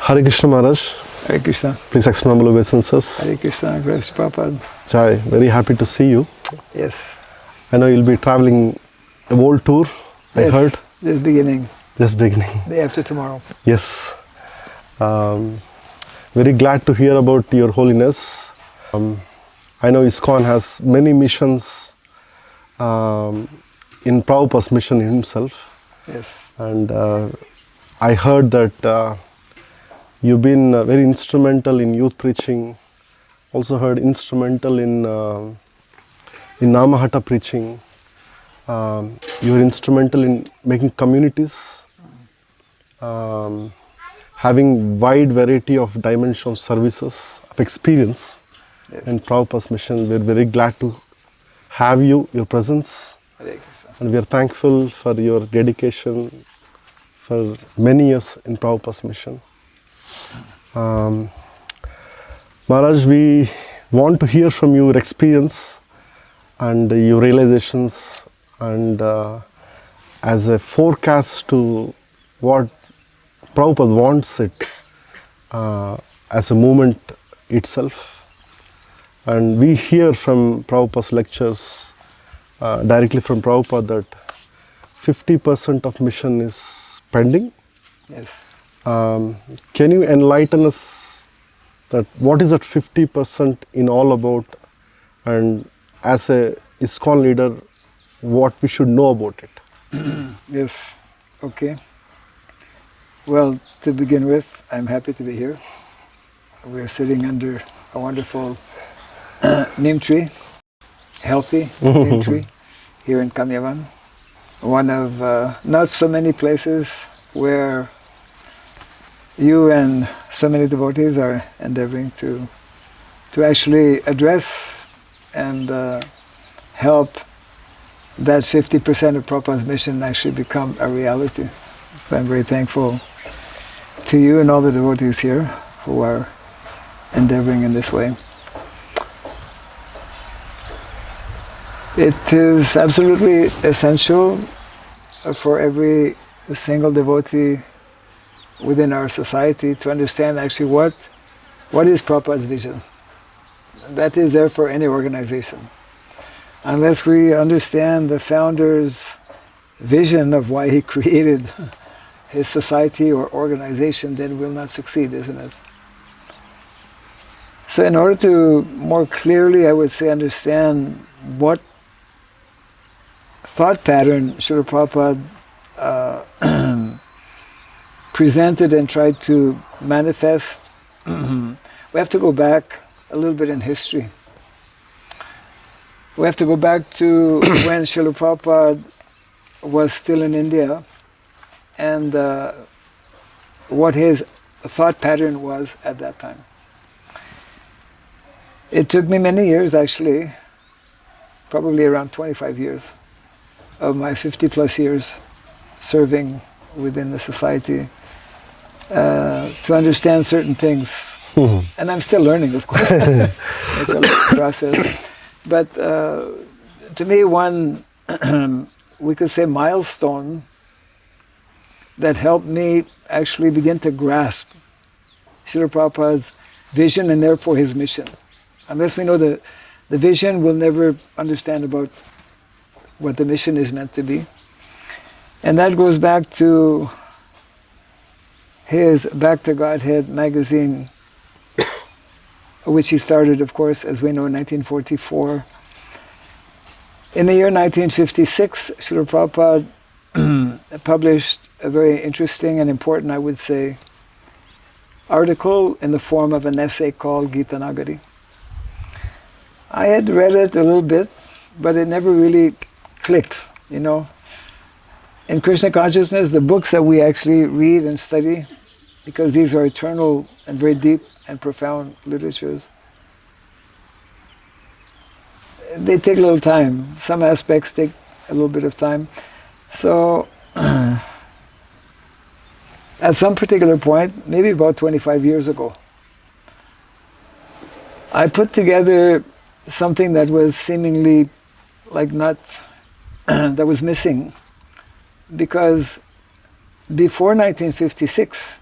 Hare Krishna Maharaj. Hare Krishna. Please accept humble obeisances. Hare Krishna. Grace Prabhupada. Jai, very happy to see you. Yes. I know you'll be traveling a world tour, I heard. Just beginning. Just beginning. Day after tomorrow. Yes. Very glad to hear about your holiness. I know ISKCON has many missions in Prabhupada's mission himself. Yes. And I heard that you've been very instrumental in youth preaching, also heard instrumental in Namahata preaching. You were instrumental in making communities, having wide variety of dimension of services, of experience in Prabhupada's mission. We're very glad to have you, your presence. And we are thankful for your dedication for many years in Prabhupada's mission. Maharaj, we want to hear from you your experience and your realizations, and as a forecast to what Prabhupada wants it as a movement itself. And we hear from Prabhupada's lectures directly from Prabhupada that 50% of mission is pending. Yes. Can you enlighten us that what is that 50% in all about, and as a ISKCON leader, what we should know about it? Yes. Okay. Well, to begin with, I'm happy to be here. We're sitting under a wonderful neem tree, healthy neem tree, here in Kamyavanam. One of not so many places where you and so many devotees are endeavoring to actually address and help that 50% of Prabhupada's mission actually become a reality. So I'm very thankful to you and all the devotees here who are endeavoring in this way. It is absolutely essential for every single devotee within our society to understand actually what is Prabhupada's vision. That is there for any organization. Unless we understand the founder's vision of why he created his society or organization, then we'll not succeed, isn't it? So in order to more clearly, I would say, understand what thought pattern Srila Prabhupada presented and tried to manifest, we have to go back a little bit in history. We have to go back to when Srila Prabhupada was still in India, and what his thought pattern was at that time. It took me many years, actually, probably around 25 years of my 50 plus years serving within the society to understand certain things. And I'm still learning, of course. It's a long process. But to me, one, we could say, milestone that helped me actually begin to grasp Srila Prabhupada's vision and therefore his mission. Unless we know the vision, we'll never understand about what the mission is meant to be. And that goes back to his Back to Godhead magazine, which he started, of course, as we know, in 1944. In the year 1956, Srila Prabhupada published a very interesting and important, I would say, article in the form of an essay called Gita Nagari. I had read it a little bit, but it never really clicked, you know. In Krishna consciousness, the books that we actually read and study, because these are eternal and very deep and profound literatures, they take a little time. Some aspects take a little bit of time. So, at some particular point, maybe about 25 years ago, I put together something that was seemingly like not, that was missing, because before 1956,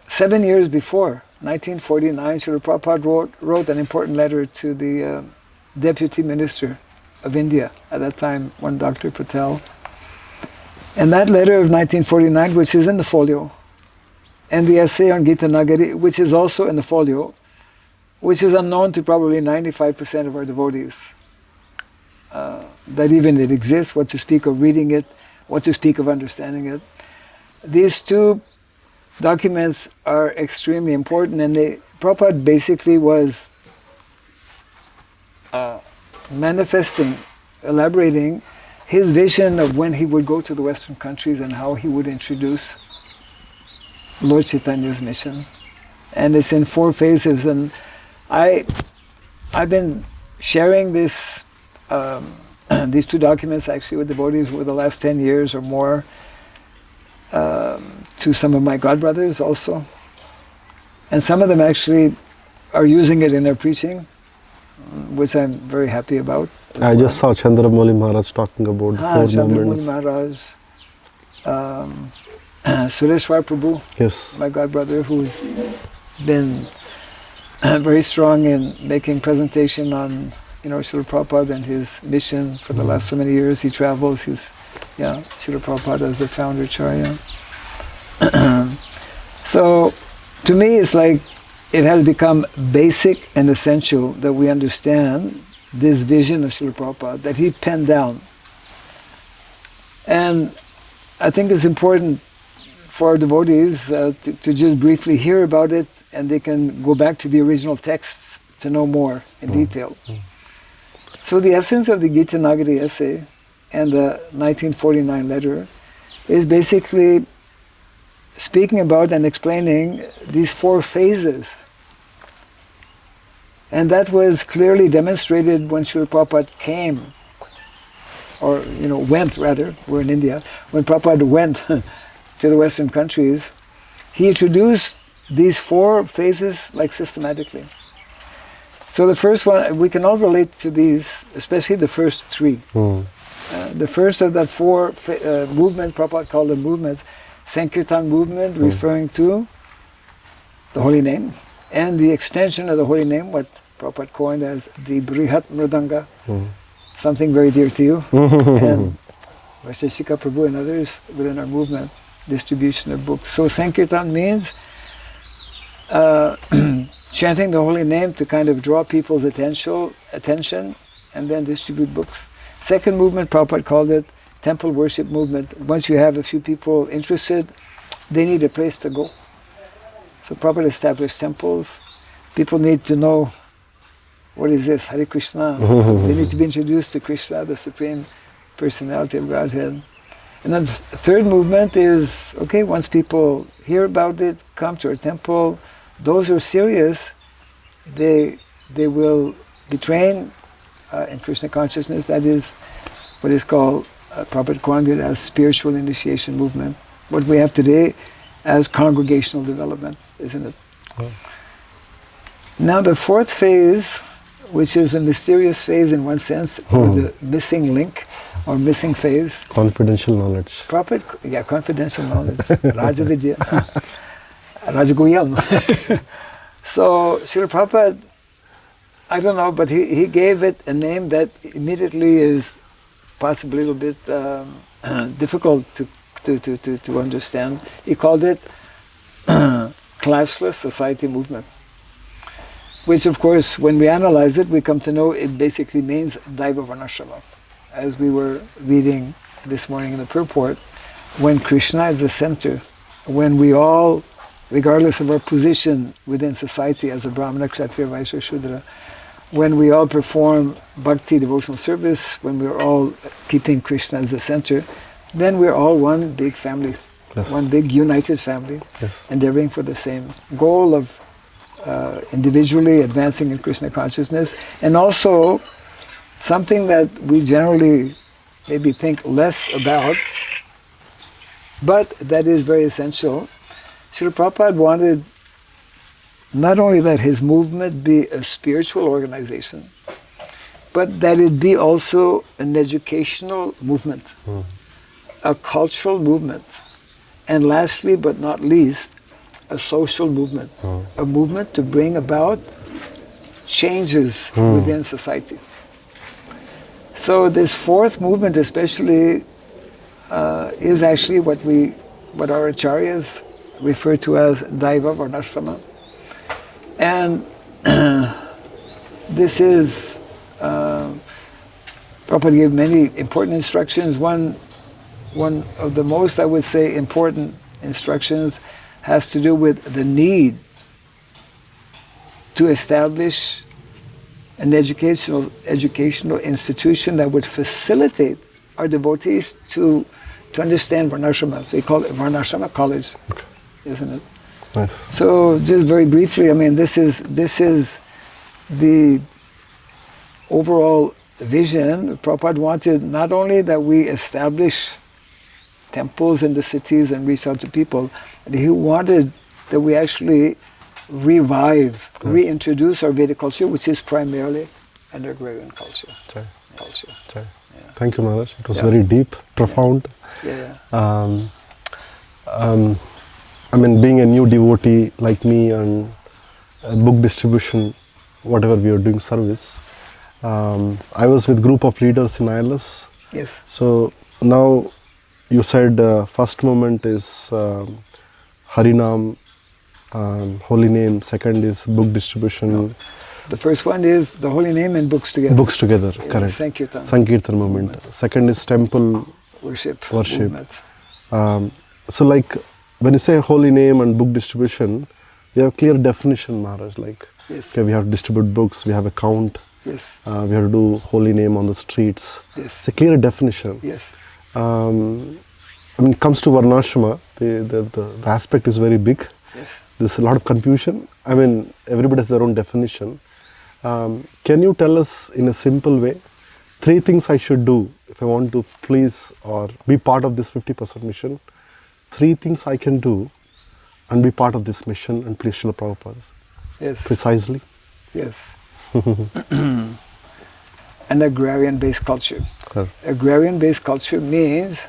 7 years before, 1949, Srila Prabhupada wrote an important letter to the Deputy Minister of India, at that time, one Dr. Patel. And that letter of 1949, which is in the folio, and the essay on Gita Nagari, which is also in the folio, which is unknown to probably 95% of our devotees, that even it exists, what to speak of reading it, what to speak of understanding it. These two documents are extremely important, and Prabhupada basically was manifesting, elaborating his vision of when he would go to the Western countries and how he would introduce Lord Chaitanya's mission. And it's in 4 phases, and I've been sharing this these 2 documents actually with devotees over the last 10 years or more, to some of my godbrothers also. And some of them actually are using it in their preaching, which I'm very happy about. I just saw Chandramouli Maharaj talking about the 4 movements. Chandramouli Maharaj, Sureshwar Prabhu, Yes. my godbrother, who's been very strong in making presentation on, Srila Prabhupada and his mission for the last so many years. He travels. He's, Srila Prabhupada as the founder Charya. So, to me, it's like it has become basic and essential that we understand this vision of Srila Prabhupada that he penned down. And I think it's important for our devotees to just briefly hear about it, and they can go back to the original texts to know more in detail. So the essence of the Gita Nagari essay and the 1949 letter is basically speaking about and explaining these 4 phases. And that was clearly demonstrated when Srila Prabhupada came, or went rather, we're in India, when Prabhupada went to the Western countries, he introduced these 4 phases like systematically. So the first one, we can all relate to these, especially the first 3. The first of the 4 movements, Prabhupada called them movements, Sankirtan movement, referring to the holy name, and the extension of the holy name, what Prabhupada coined as the Brihat Mridanga, something very dear to you, and Vaisheshika Prabhu and others within our movement, distribution of books. So Sankirtan means chanting the holy name to kind of draw people's attention and then distribute books. Second movement, Prabhupada called it temple worship movement. Once you have a few people interested, they need a place to go. So Prabhupada established temples. People need to know, what is this, Hare Krishna. They need to be introduced to Krishna, the Supreme Personality of Godhead. And then the third movement is, okay, once people hear about it, come to our temple, those who are serious, they will be trained in Krishna consciousness. That is what is called, Prabhupada coined it as spiritual initiation movement. What we have today as congregational development, isn't it? Now the 4th phase, which is a mysterious phase in one sense, or the missing link, or missing phase. Confidential knowledge. Prabhupada, confidential knowledge. Rajavidya. Rajaguyam. So Srila Prabhupada, I don't know, but he gave it a name that immediately is possibly a little bit difficult to understand. He called it Classless Society Movement, which of course, when we analyze it, we come to know it basically means Daiva Varnashrama. As we were reading this morning in the purport, when Krishna is the center, when we all, regardless of our position within society as a Brahmana, Kshatriya, Vaishya, Shudra, when we all perform bhakti, devotional service, when we're all keeping Krishna as the center, then we're all one big family, one big united family, endeavoring for the same goal of individually advancing in Krishna consciousness, and also something that we generally maybe think less about, but that is very essential. Srila Prabhupada wanted not only that his movement be a spiritual organization, but that it be also an educational movement, a cultural movement, and lastly but not least, a social movement, a movement to bring about changes within society. So this fourth movement especially is actually what our acharyas refer to as Daiva Varnashrama. And this is, Prabhupada gave many important instructions. One of the most, I would say, important instructions has to do with the need to establish an educational institution that would facilitate our devotees to understand Varnashrama. So he called it Varnashrama College, isn't it? Nice. So just very briefly, I mean, this is the overall vision. Prabhupada wanted not only that we establish temples in the cities and reach out to people, but he wanted that we actually revive, reintroduce our Vedic culture, which is primarily an agrarian culture. Sorry. Yeah. Thank you, Maharaj. It was very deep, profound. Yeah. I mean, being a new devotee like me and book distribution, whatever we are doing service, I was with group of leaders in ILS. Yes. So now you said first moment is Harinam, holy name. Second is book distribution. The first one is the holy name and books together. Books together, correct. Sankirtan. Sankirtan movement. Second is temple Worship. movement. So like when you say holy name and book distribution, we have clear definition, Maharaj. Like, Yes. okay, we have to distribute books, we have a count, Yes. we have to do holy name on the streets. Yes. It's a clear definition. Yes. I mean, it comes to Varnashrama, the aspect is very big. Yes. There's a lot of confusion. I mean, everybody has their own definition. Can you tell us in a simple way, 3 things I should do if I want to please or be part of this 50% mission? 3 things I can do and be part of this mission and please Srila Prabhupada. Yes. Precisely. Yes. An agrarian-based culture. Correct. Agrarian-based culture means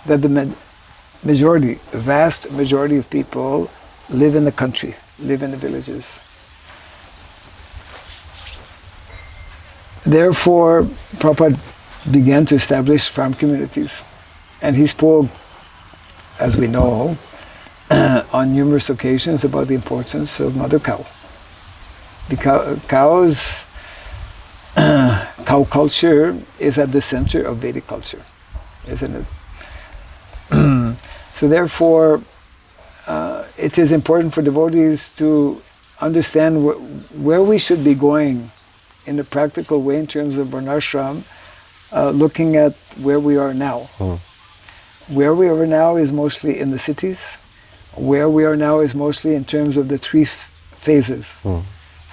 that the vast majority of people live in the country, live in the villages. Therefore, Prabhupada began to establish farm communities. And he spoke, as we know, on numerous occasions about the importance of mother cow. Because cow culture is at the center of Vedic culture, isn't it? So therefore, it is important for devotees to understand where we should be going in a practical way in terms of Varnashram, looking at where we are now. Where we are now is mostly in the cities. Where we are now is mostly in terms of the 3 phases.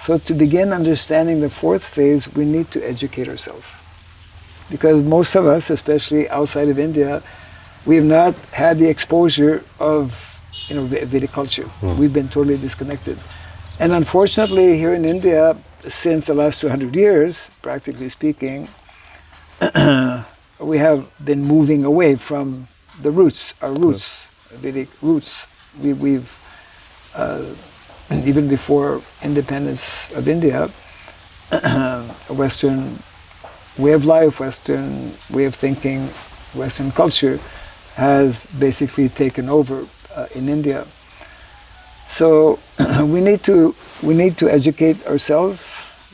So to begin understanding the 4th phase, we need to educate ourselves. Because most of us, especially outside of India, we have not had the exposure of Vedic culture. We've been totally disconnected. And unfortunately, here in India, since the last 200 years, practically speaking, we have been moving away from the roots, our roots, Vedic roots. We've even before independence of India, Western way of life, Western way of thinking, Western culture has basically taken over in India. So we need to educate ourselves.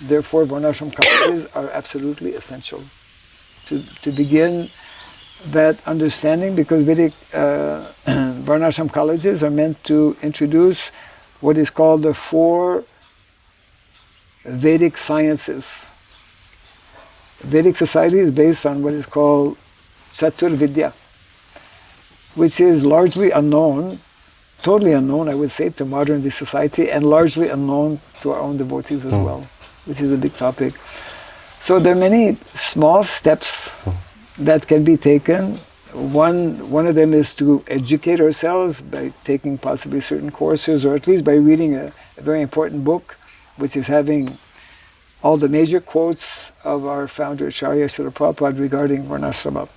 Therefore, Varnashram colleges are absolutely essential to begin that understanding, because Vedic Varnashram colleges are meant to introduce what is called the 4 Vedic sciences. Vedic society is based on what is called Chatur Vidya, which is largely unknown, totally unknown, I would say, to modern society, and largely unknown to our own devotees as well, which is a big topic. So there are many small steps that can be taken. One of them is to educate ourselves by taking possibly certain courses, or at least by reading a very important book, which is having all the major quotes of our founder Acharya Srila Prabhupada regarding Varnashrama.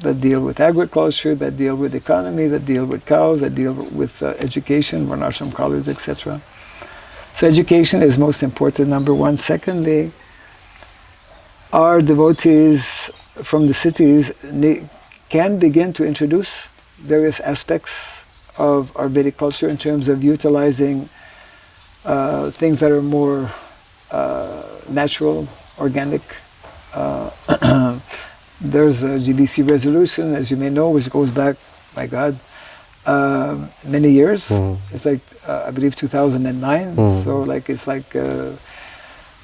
that deal with agriculture, that deal with economy, that deal with cows, that deal with education, Varnashram college, etc. So education is most important, number one. Secondly, our devotees from the cities can begin to introduce various aspects of our Vedic culture in terms of utilizing things that are more natural, organic. There's a GBC resolution, as you may know, which goes back, my God, many years. It's like, I believe 2009, so like it's like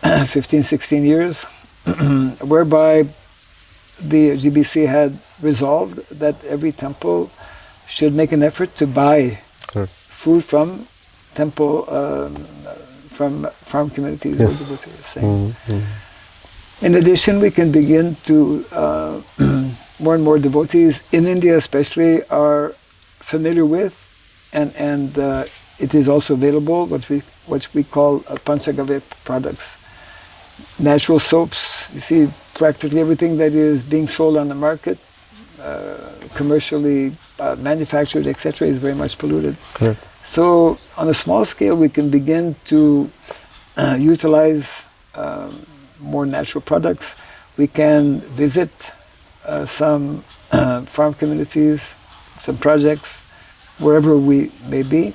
15, 16 years, whereby the GBC had resolved that every temple should make an effort to buy food from temple, from farm communities. Yes. Or devotees saying. In addition, we can begin to, more and more devotees in India especially are familiar with, and it is also available, what we call Panchagavya products. Natural soaps. You see, practically everything that is being sold on the market, commercially manufactured, etc., is very much polluted. Correct. So on a small scale, we can begin to utilize more natural products. We can visit some farm communities, some projects, wherever we may be.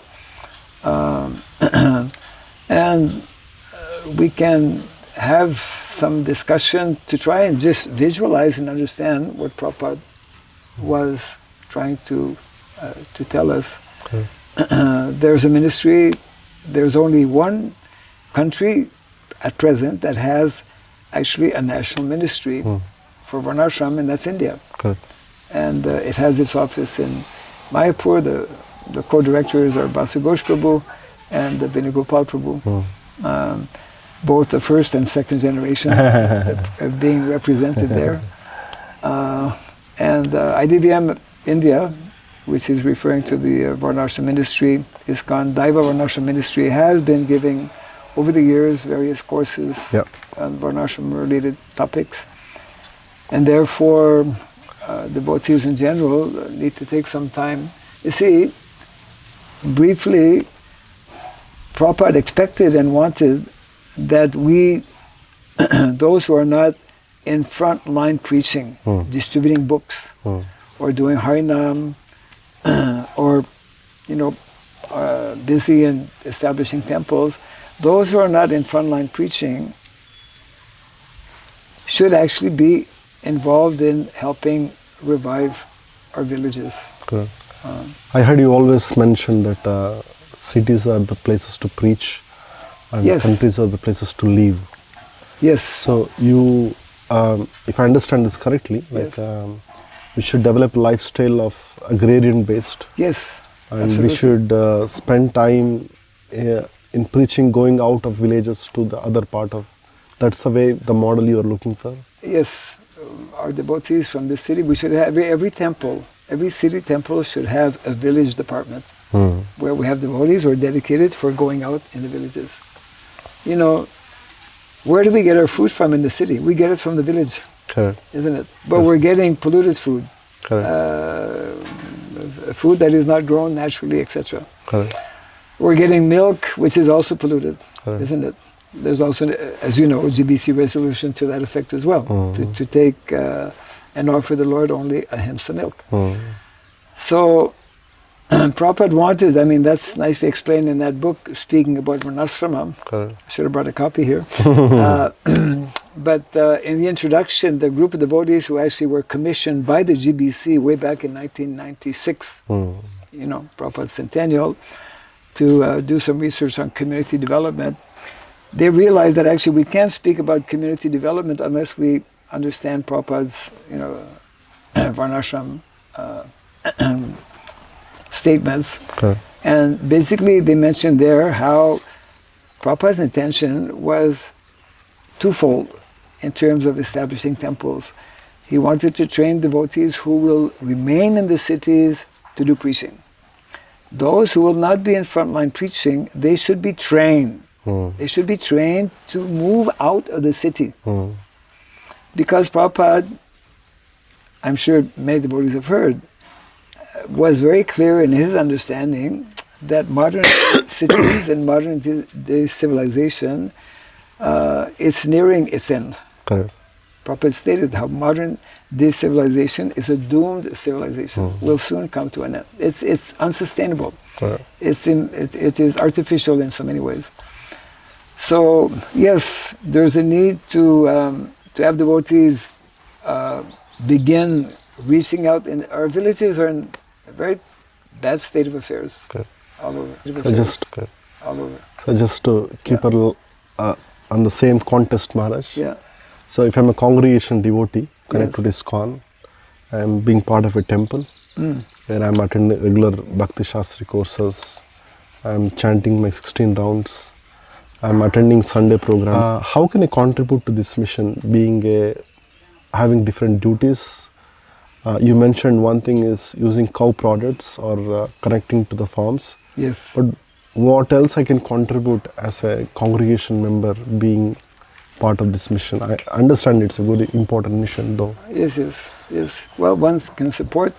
And we can have some discussion to try and just visualize and understand what Prabhupada was trying to tell us. There's a ministry, there's only one country at present that has actually a national ministry for Varnashram, and that's India. Correct. And it has its office in Mayapur. The co-directors are Basu Ghosh Prabhu and Venugopal Prabhu. Both the first and second generation are being represented there. And IDVM India, which is referring to the Varnashram ministry, ISKCON Daiva Varnashram ministry, has been giving over the years various courses on Varnashram related topics. And therefore, devotees in general need to take some time. You see, briefly, Prabhupada expected and wanted that we, those who are not in front line preaching, distributing books, or doing Harinam, or busy in establishing temples, those who are not in front line preaching should actually be involved in helping revive our villages. Correct. I heard you always mention that cities are the places to preach and countries are the places to live. Yes. So you, if I understand this correctly, like we should develop a lifestyle of agrarian based. Yes. And absolutely. we should spend time in preaching, going out of villages to the other part of. That's the way, the model you are looking for. Yes. Our devotees from this city, we should have every temple, every city temple should have a village department where we have devotees who are dedicated for going out in the villages. Where do we get our food from in the city? We get it from the village. Correct. Isn't it? But we're getting polluted food. Correct. Food that is not grown naturally, etc. Correct. We're getting milk, which is also polluted, Correct. isn't it? There's also, as you know, a GBC resolution to that effect as well, to take and offer the Lord only ahimsa milk. So, Prabhupada wanted, that's nicely explained in that book, speaking about Varnashrama. I should have brought a copy here. But in the introduction, the group of devotees who actually were commissioned by the GBC way back in 1996, Prabhupada's centennial, to do some research on community development, they realized that actually we can't speak about community development unless we understand Prabhupada's, Varnashram statements. And basically they mentioned there how Prabhupada's intention was twofold in terms of establishing temples. He wanted to train devotees who will remain in the cities to do preaching. Those who will not be in frontline preaching, they should be trained. They should be trained to move out of the city. Because Prabhupada I'm sure many devotees have heard, was very clear in his understanding that modern cities and modern day civilization, it's nearing its end. Correct. Prabhupada stated how modern day civilization is a doomed civilization, will soon come to an end. It's unsustainable. Correct. It is artificial in so many ways. So yes, there's a need to have devotees begin reaching out. Our villages are in a very bad state of affairs. Correct. All over. All over. So just to keep a little on the same context, Maharaj. Yeah. So if I'm a congregation devotee connected to ISKCON, I'm being part of a temple where I'm attending regular Bhakti Shastri courses. I'm chanting my 16 rounds. I'm attending Sunday program. How can I contribute to this mission, having different duties? You mentioned one thing is using cow products or connecting to the farms. Yes. But what else I can contribute as a congregation member being part of this mission? I understand it's a very important mission though. Yes. Well, one can support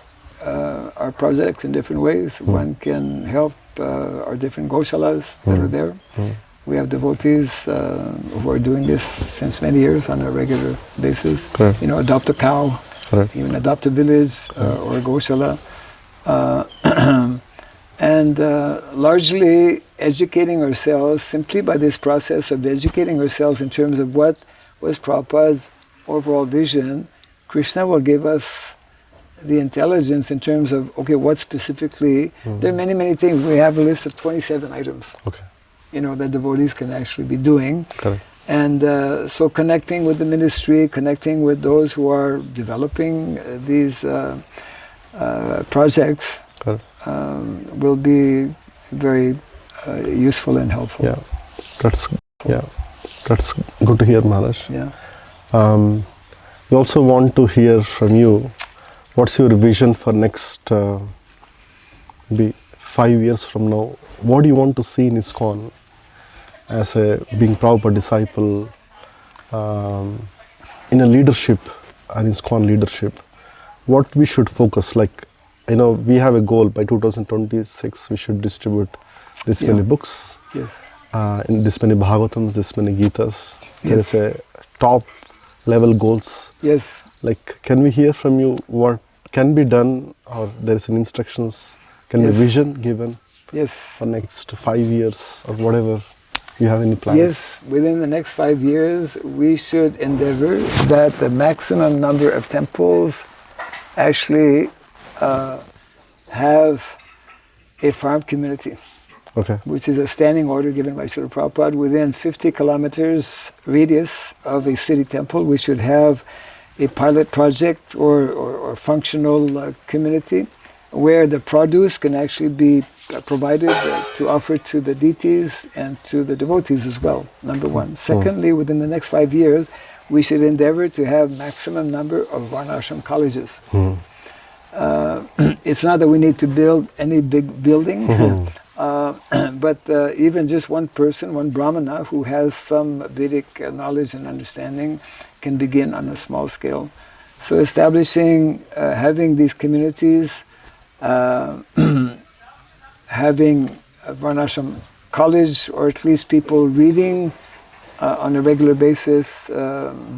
our projects in different ways. One can help our different goshalas that are there. We have devotees who are doing this since many years on a regular basis. Correct. Adopt a cow, Correct. even adopt a village or a goshala. And largely educating ourselves simply by this process of educating ourselves in terms of what was Prabhupada's overall vision. Krishna will give us the intelligence in terms of, okay, what specifically, there are many things. We have a list of 27 items, Okay. That devotees can actually be doing. Correct. And so connecting with the ministry, connecting with those who are developing these projects, Correct. will be very useful and helpful. Yeah, that's good to hear, Maharaj. Yeah. We also want to hear from you. What's your vision for next maybe 5 years from now? What do you want to see in ISKCON as being Prabhupada disciple, in a leadership, an ISKCON leadership? What we should focus, like, we have a goal by 2026 we should distribute this many books, Yes. in this many Bhagavatams, this many Gitas. There Yes. is a top level goals. Yes. Like, can we hear from you what can be done, or there is an instructions, can be Yes. vision given Yes. for next 5 years or whatever? You have any plans? Yes, within the next 5 years, we should endeavor that the maximum number of temples actually have a farm community, Okay. which is a standing order given by Srila Prabhupada. Within 50 kilometers radius of a city temple, we should have a pilot project or functional community where the produce can actually be provided to offer to the deities and to the devotees as well, number one. Secondly, within the next 5 years, we should endeavor to have maximum number of varnashram colleges. It's not that we need to build any big building, but even just one person, one brahmana who has some Vedic knowledge and understanding can begin on a small scale. So establishing, having these communities, having a varnashram college, or at least people reading on a regular basis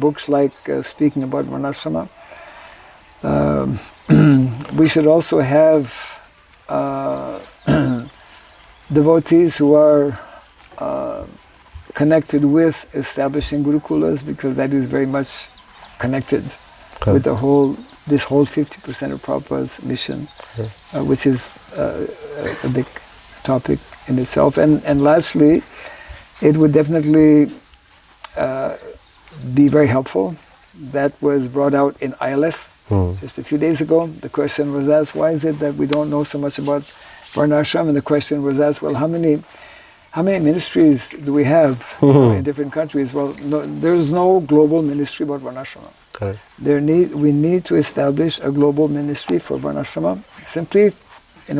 books like speaking about varnashrama. We should also have devotees who are connected with establishing gurukulas, because that is very much connected with this whole 50% of Prabhupada's mission, which is a big topic in itself. And lastly, it would definitely be very helpful. That was brought out in ILS just a few days ago. The question was asked, why is it that we don't know so much about varnashram? And the question was asked, well, how many ministries do we have in different countries? Well, no, there's no global ministry about varnashrama. Correct. We need to establish a global ministry for varnashrama, simply in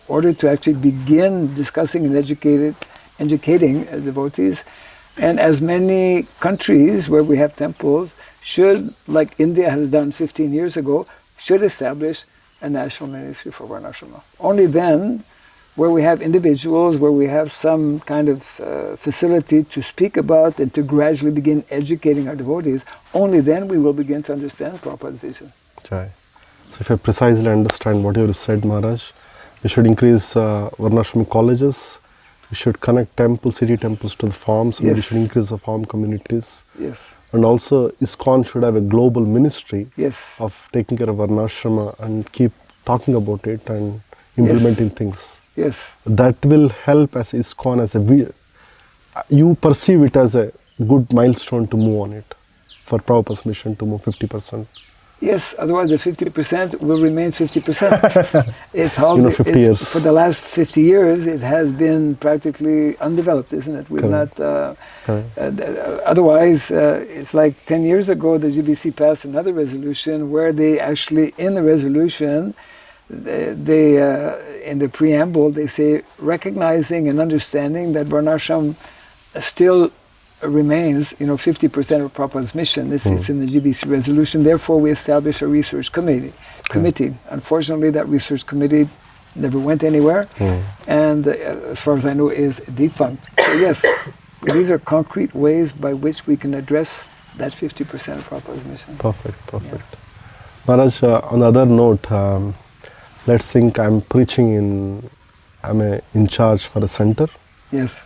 order to actually begin discussing and educating devotees. And as many countries where we have temples should, like India has done 15 years ago, should establish a national ministry for Varnashrama. Only then, where we have individuals, where we have some kind of facility to speak about and to gradually begin educating our devotees, only then we will begin to understand Prabhupada's vision. Jai. So if I precisely understand what you have said, Maharaj, we should increase Varnashram colleges, we should connect temples, city temples to the farms, and we Yes. should increase the farm communities. Yes. And also ISKCON should have a global ministry Yes. of taking care of Varnashrama and keep talking about it and implementing things. Yes. That will help as ISKCON as you perceive it as a good milestone to move on it for Prabhupada's mission to move 50%. Yes, otherwise the 50% will remain 50%. It's how 50 years. For the last 50 years, it has been practically undeveloped, isn't it? We've Correct. not. Otherwise, it's like 10 years ago, the GBC passed another resolution where they actually, in the resolution, they in the preamble, they say recognizing and understanding that Varnashram still remains, 50% of Prabhupada's mission. It's in the GBC resolution. Therefore, we establish a research committee. Unfortunately, that research committee never went anywhere, and as far as I know, is defunct. So yes, these are concrete ways by which we can address that 50% of Prabhupada's mission. Perfect. Maharaj, on the other note, let's think I'm in charge for a center. Yes.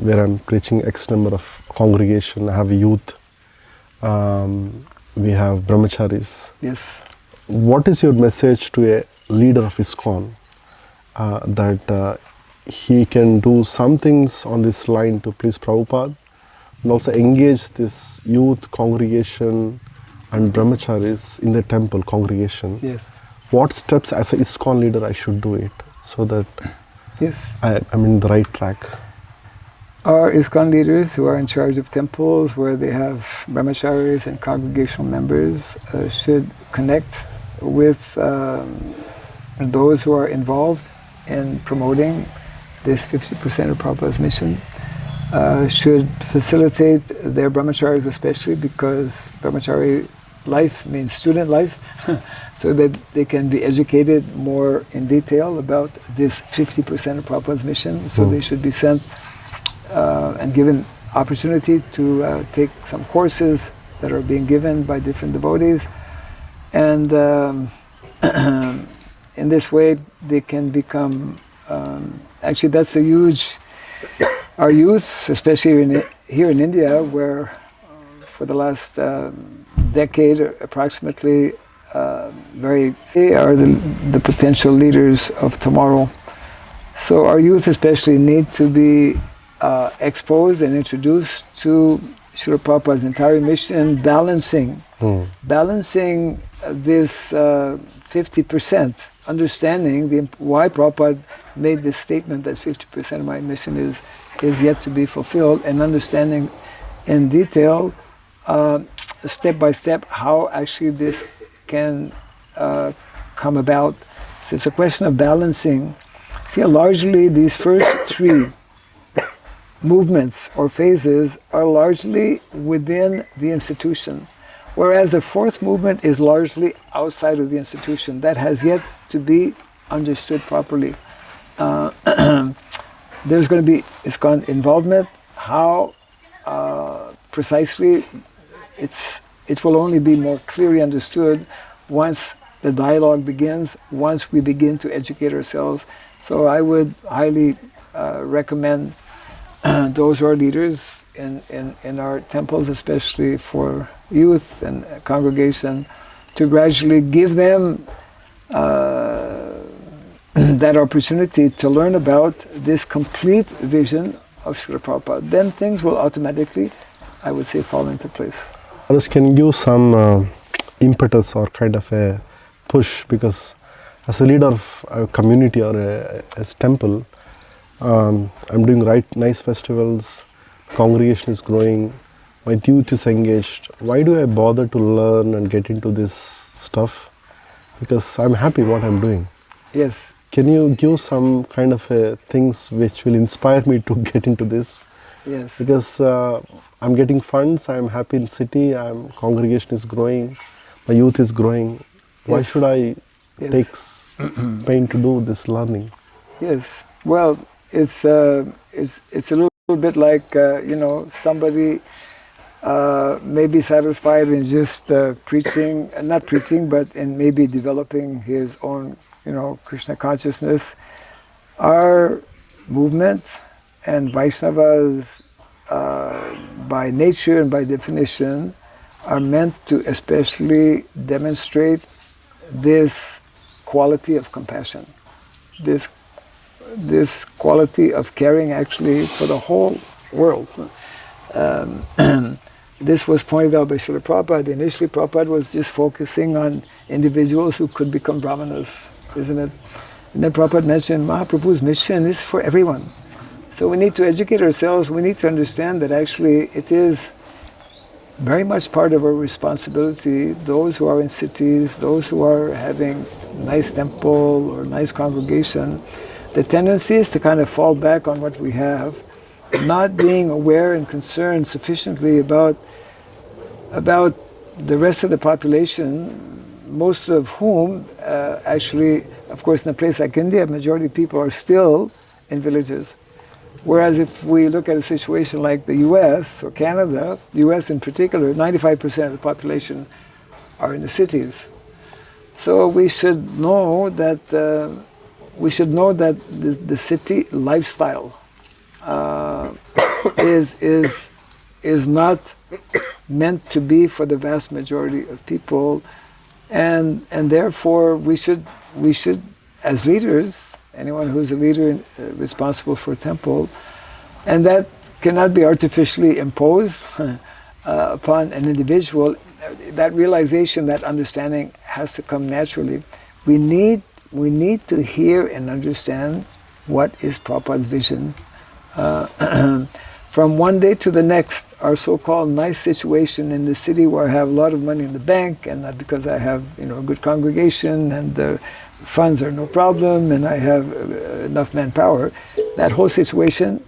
Where I'm preaching X number of congregation. I have youth, we have brahmacharis. Yes. What is your message to a leader of ISKCON that he can do some things on this line to please Prabhupada and also engage this youth congregation and brahmacharis in the temple congregation? Yes. What steps as a ISKCON leader I should do it so that Yes. I'm in the right track? Our ISKCON leaders who are in charge of temples where they have brahmacharis and congregational members should connect with those who are involved in promoting this 50% of Prabhupada's mission, should facilitate their brahmacharis especially, because brahmachari life means student life, so that they can be educated more in detail about this 50% of Prabhupada's mission. So they should be sent and given opportunity to take some courses that are being given by different devotees, and in this way they can become, actually that's a huge, our youth, especially here in India, where for the last decade approximately, they are the potential leaders of tomorrow. So our youth especially need to be exposed and introduced to Srila Prabhupada's entire mission, balancing this 50%, understanding why Prabhupada made this statement that 50% of my mission is yet to be fulfilled, and understanding in detail, step by step, how actually this can come about. So it's a question of balancing. See, largely these first three movements or phases are largely within the institution, whereas the fourth movement is largely outside of the institution. That has yet to be understood properly. There's going to be ISKCON involvement. How precisely, it will only be more clearly understood once the dialogue begins, once we begin to educate ourselves. So I would highly recommend those who are leaders in our temples, especially for youth and congregation, to gradually give them that opportunity to learn about this complete vision of Srila Prabhupada. Then things will automatically, I would say, fall into place. Others can give some impetus or kind of a push, because as a leader of a community or a temple, I'm doing nice festivals, congregation is growing, my youth is engaged. Why do I bother to learn and get into this stuff? Because I'm happy what I'm doing. Yes. Can you give some kind of things which will inspire me to get into this? Yes. Because I'm getting funds, I'm happy in city, congregation is growing, my youth is growing. Why Yes. should I Yes. take pain to do this learning? Yes. Well, it's a little bit like somebody may be satisfied in just preaching, not preaching, but in maybe developing his own Krishna consciousness. Our movement and Vaishnavas, by nature and by definition, are meant to especially demonstrate this quality of compassion, this quality of caring actually for the whole world. This was pointed out by Srila Prabhupada. Initially, Prabhupada was just focusing on individuals who could become brahmanas, isn't it? And then Prabhupada mentioned Mahaprabhu's mission is for everyone. So we need to educate ourselves. We need to understand that actually it is very much part of our responsibility, those who are in cities, those who are having nice temple or nice congregation, the tendency is to kind of fall back on what we have, not being aware and concerned sufficiently about the rest of the population, most of whom actually, of course, in a place like India, majority of people are still in villages. Whereas if we look at a situation like the US or Canada, the US in particular, 95% of the population are in the cities. So we should know that the city lifestyle is not meant to be for the vast majority of people, and therefore we should as leaders, anyone who's a leader responsible for a temple, and that cannot be artificially imposed upon an individual. That realization, that understanding has to come naturally. We need to hear and understand what is Prabhupada's vision. From one day to the next, our so-called nice situation in the city where I have a lot of money in the bank, and not because I have a good congregation and the funds are no problem and I have enough manpower, that whole situation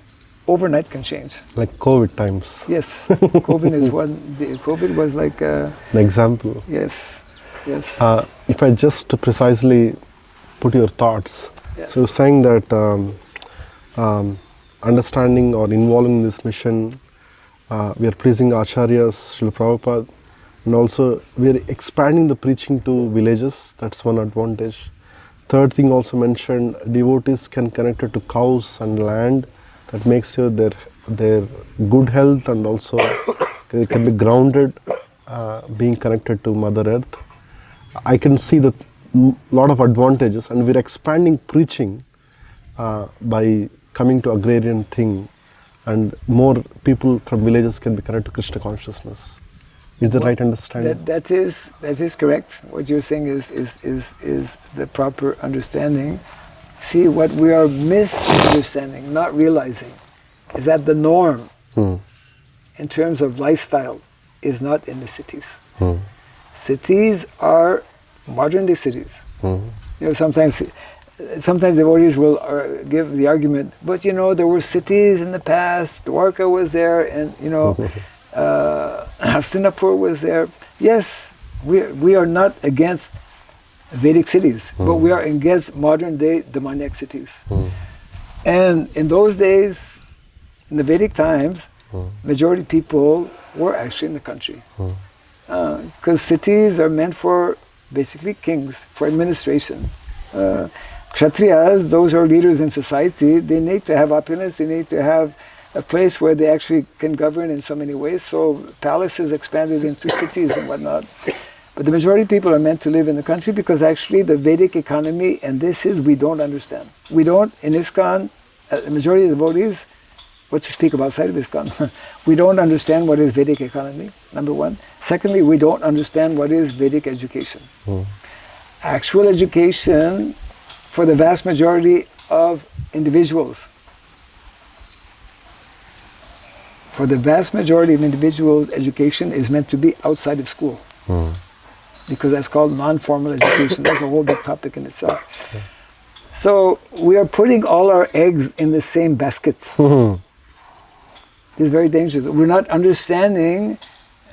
overnight can change. Like COVID times. Yes, COVID was like an example. Yes. If I just precisely put your thoughts, Yes. so saying that understanding or involving in this mission, we are pleasing Acharyas, Srila Prabhupada, and also we are expanding the preaching to villages. That's one advantage. Third thing also mentioned, devotees can connect it to cows and land. That makes sure their good health, and also they can be grounded, being connected to Mother Earth. I can see that lot of advantages, and we're expanding preaching by coming to agrarian thing, and more people from villages can be connected to Krishna consciousness. Is the right understanding? That is correct. What you're saying is the proper understanding. See, what we are misunderstanding, not realizing, is that the norm in terms of lifestyle is not in the cities. Cities are modern day cities. Sometimes devotees will give the argument, but there were cities in the past. Dwarka was there, and Hastinapur was there. Yes, we are not against Vedic cities, but we are against modern day demoniac cities. And in those days, in the Vedic times, majority people were actually in the country. Because cities are meant for basically kings, for administration. Kshatriyas, those who are leaders in society, they need to have opulence, they need to have a place where they actually can govern in so many ways. So palaces expanded into cities and whatnot. But the majority of people are meant to live in the country, because actually the Vedic economy, and we don't understand. We don't, in ISKCON, the majority of the devotees, what to speak about outside of ISKCON, we don't understand what is Vedic economy, number one. Secondly, we don't understand what is Vedic education. Actual education for the vast majority of individuals. For the vast majority of individuals, education is meant to be outside of school. Because that's called non-formal education. That's a whole big topic in itself. So we are putting all our eggs in the same basket. This is very dangerous. We're not understanding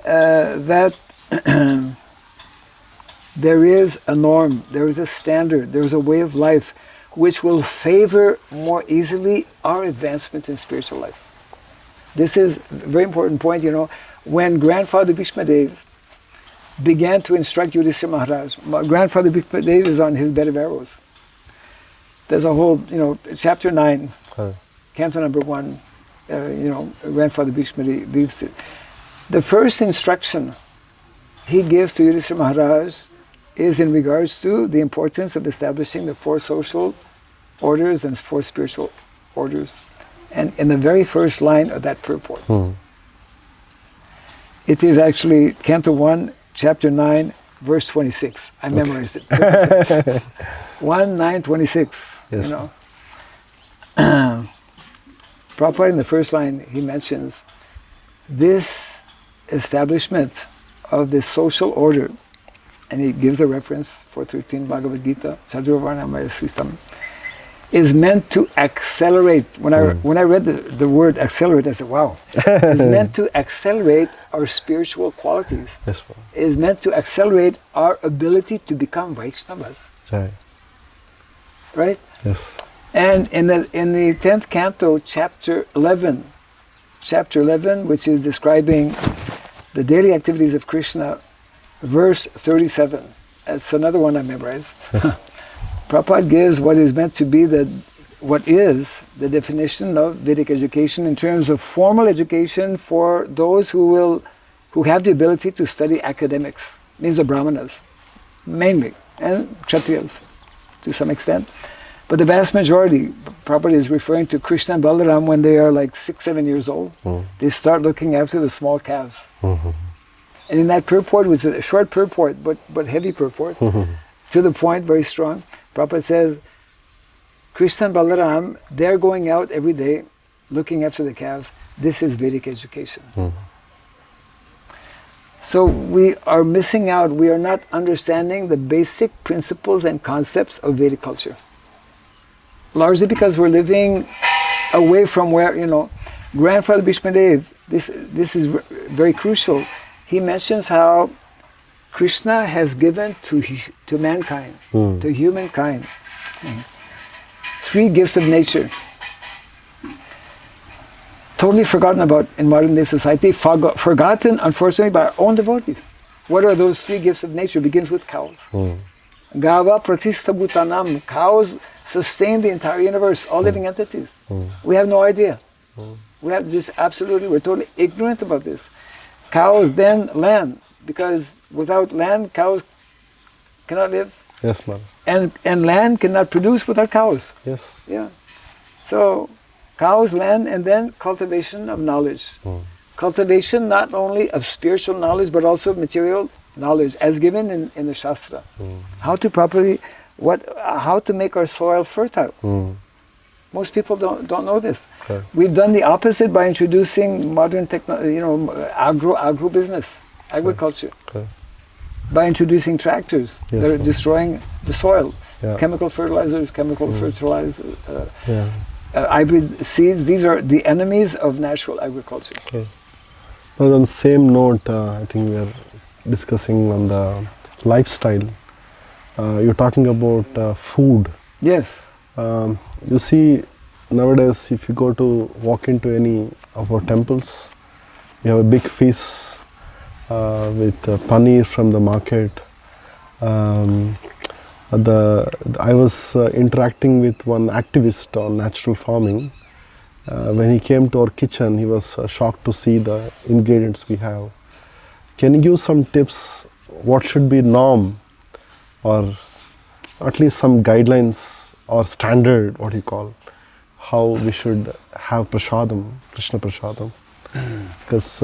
that there is a norm, there is a standard, there is a way of life which will favor more easily our advancement in spiritual life. This is a very important point, you know. When Grandfather Bhishma Dev began to instruct Yudhishthira Maharaj, Grandfather Bhishma Dev is on his bed of arrows. There's a whole, you know, chapter 9, canto number 1, you know, Grandfather Bhishma Dev leads it. The first instruction he gives to Yudhishthira Maharaj is in regards to the importance of establishing the 4 social orders and 4 spiritual orders. And in the very first line of that purport, it is actually Canto 1, Chapter 9, verse 26. I memorized it. 1, 9, 26, yes. You know. Prabhupada in the first line, he mentions this establishment of this social order, and he gives a reference, 413 Bhagavad Gita, Chadurvarnamaya Sristam, is meant to accelerate. When I read the word accelerate, I said, wow. It's meant to accelerate our spiritual qualities. Yes, it is meant to accelerate our ability to become Vaishnavas. Right. Right? Yes. And in the 10th canto, chapter 11, which is describing the daily activities of Krishna, verse 37. That's another one I memorized. Prabhupada gives what is meant to be what is the definition of Vedic education in terms of formal education for those who have the ability to study academics, means the Brahmanas, mainly, and Kshatriyas to some extent. But the vast majority, Prabhupada is referring to Krishna and Balaram when they are like 6, 7 years old. They start looking after the small calves. And in that purport, which is a short purport, but heavy purport, to the point, very strong, Prabhupada says, Krishna and Balaram, they're going out every day looking after the calves. This is Vedic education. So we are missing out, we are not understanding the basic principles and concepts of Vedic culture. Largely because we're living away from where, you know, Grandfather Bhishma Dev, this is very crucial. He mentions how Krishna has given to mankind, to humankind, 3 gifts of nature. Totally forgotten about in modern day society, forgotten unfortunately by our own devotees. What are those 3 gifts of nature? It begins with cows. Gava pratistha bhutanam, cows sustain the entire universe, all living entities. We have no idea. We have just we're totally ignorant about this. Cows, then land, because without land, cows cannot live. Yes, ma'am. And land cannot produce without cows. Yes. Yeah. So, cows, land, and then cultivation of knowledge. Cultivation not only of spiritual knowledge, but also of material knowledge, as given in the Shastra. How to properly, how to make our soil fertile. Most people don't know this. Okay. We've done the opposite by introducing modern agro business, agriculture. Okay. By introducing tractors that are destroying the soil, chemical fertilizers, hybrid seeds. These are the enemies of natural agriculture. Okay. Well, on the same note, I think we are discussing on the lifestyle. You're talking about food. Yes. You see, nowadays, if you walk into any of our temples, we have a big feast with paneer from the market. I was interacting with one activist on natural farming. When he came to our kitchen, he was shocked to see the ingredients we have. Can you give some tips? What should be norm, or at least some guidelines or standard, what you call, how we should have prasadam, Krishna prasadam? Because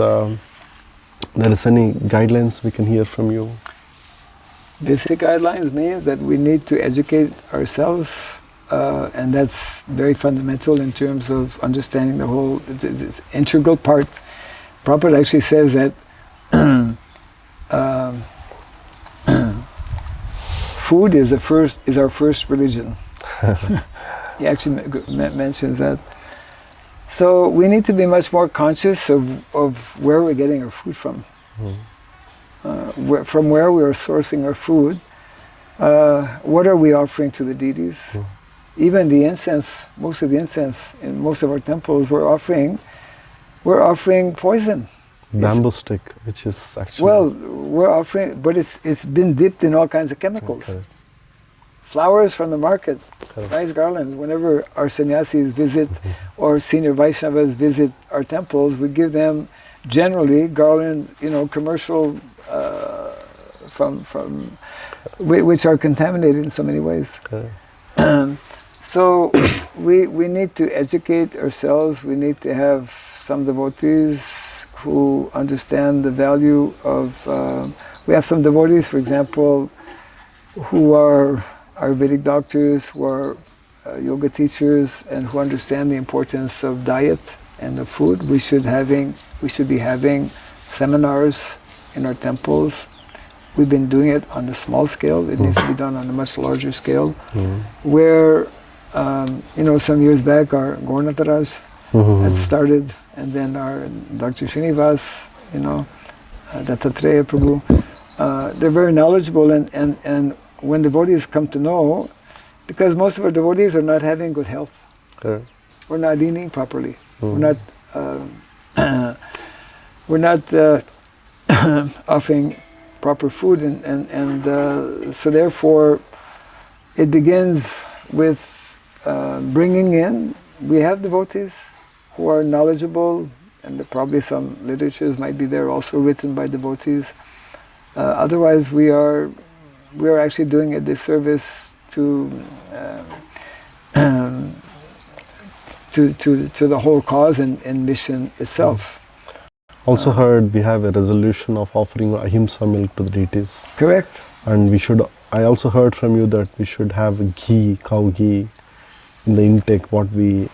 there is any guidelines we can hear from you? Basic guidelines means that we need to educate ourselves, and that's very fundamental in terms of understanding the whole, it's integral part. Prabhupada actually says that food is our first religion. He actually mentions that. So we need to be much more conscious of where we're getting our food from. from where we are sourcing our food, what are we offering to the deities? Even the incense, most of the incense in most of our temples, we're offering poison. Bamboo stick, which is actually... Well, we're offering, but it's been dipped in all kinds of chemicals. Okay. Flowers from the market, Correct. nice garlands. Whenever our sannyasis visit or senior Vaishnavas visit our temples, we give them generally garlands, commercial, which are contaminated in so many ways. Okay. So we need to educate ourselves. We need to have some devotees who understand the value of... we have some devotees, for example, who are Ayurvedic doctors, who are yoga teachers, and who understand the importance of diet and of food. We should be having seminars in our temples. We've been doing it on a small scale. It needs to be done on a much larger scale. Where, some years back, our Gaurnataraj had started, and then our Dr. Srinivas, Dattatreya Prabhu. They're very knowledgeable, and when devotees come to know, because most of our devotees are not having good health. Correct. We're not eating properly. We're not offering proper food, and so therefore it begins with bringing in. We have devotees who are knowledgeable, and probably some literatures might be there also written by devotees. Otherwise, we are actually doing a disservice to the whole cause and mission itself. Also heard we have a resolution of offering ahimsa milk to the deities. Correct. And I also heard from you that we should have ghee, cow ghee, in the intake, what we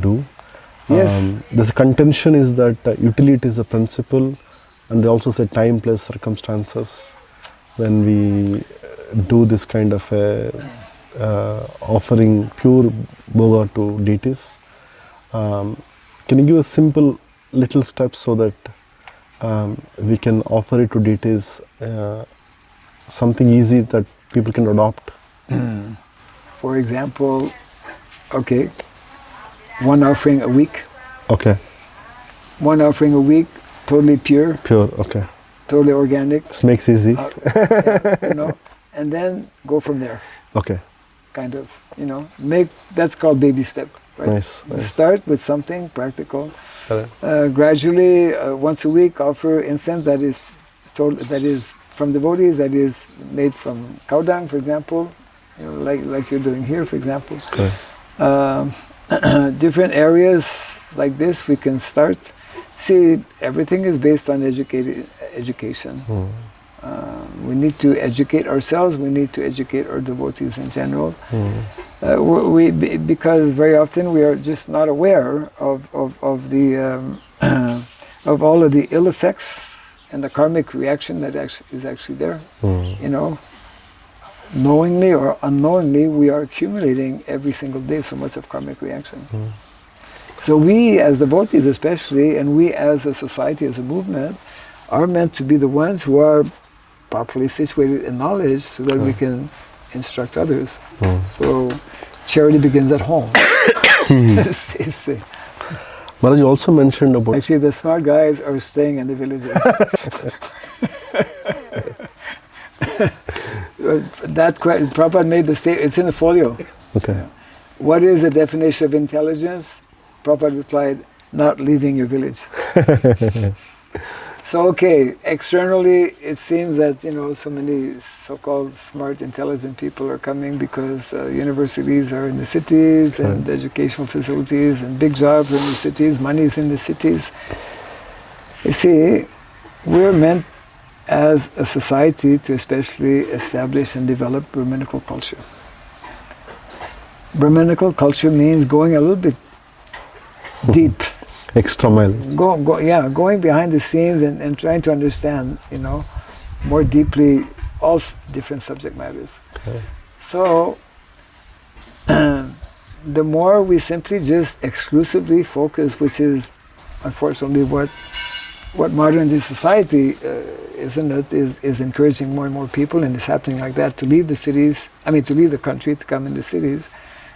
do. Yes. There's a contention is that utility is a principle, and they also say time plus circumstances when we do this kind of offering pure bhoga to deities. Can you give a simple little steps so that we can offer it to deities, something easy that people can adopt? For example, one offering a week. Okay. One offering a week, totally pure. Pure, okay. Totally organic. This makes easy. And then go from there. Okay. Kind of, that's called baby step, right? Nice. You start with something practical. Correct. Gradually, once a week, offer incense that is from devotees, that is made from cow dung, for example, like you're doing here, for example. Correct. Different areas like this, we can start. See, everything is based on education. We need to educate ourselves. We need to educate our devotees in general. Because very often we are just not aware of the of all of the ill effects and the karmic reaction that is actually there. Knowingly or unknowingly, we are accumulating every single day so much of karmic reaction. So we as devotees especially, and we as a society, as a movement, are meant to be the ones who are properly situated in knowledge so that we can instruct others. So charity begins at home. Maharaj, you also mentioned about... Actually, the smart guys are staying in the villages. Prabhupada made the statement, it's in the folio. Okay. What is the definition of intelligence? Prabhupada replied, not leaving your village. So externally it seems that so many so-called smart, intelligent people are coming because universities are in the cities and educational facilities and big jobs in the cities, money is in the cities. You see, we're meant as a society to especially establish and develop Brahminical culture. Brahminical culture means going a little bit deep. Extra mile. Going behind the scenes and trying to understand, more deeply all different subject matters. Okay. So, the more we simply just exclusively focus, which is unfortunately what what modern day society is encouraging more and more people, and it's happening like that, to leave the cities, to leave the country, to come in the cities.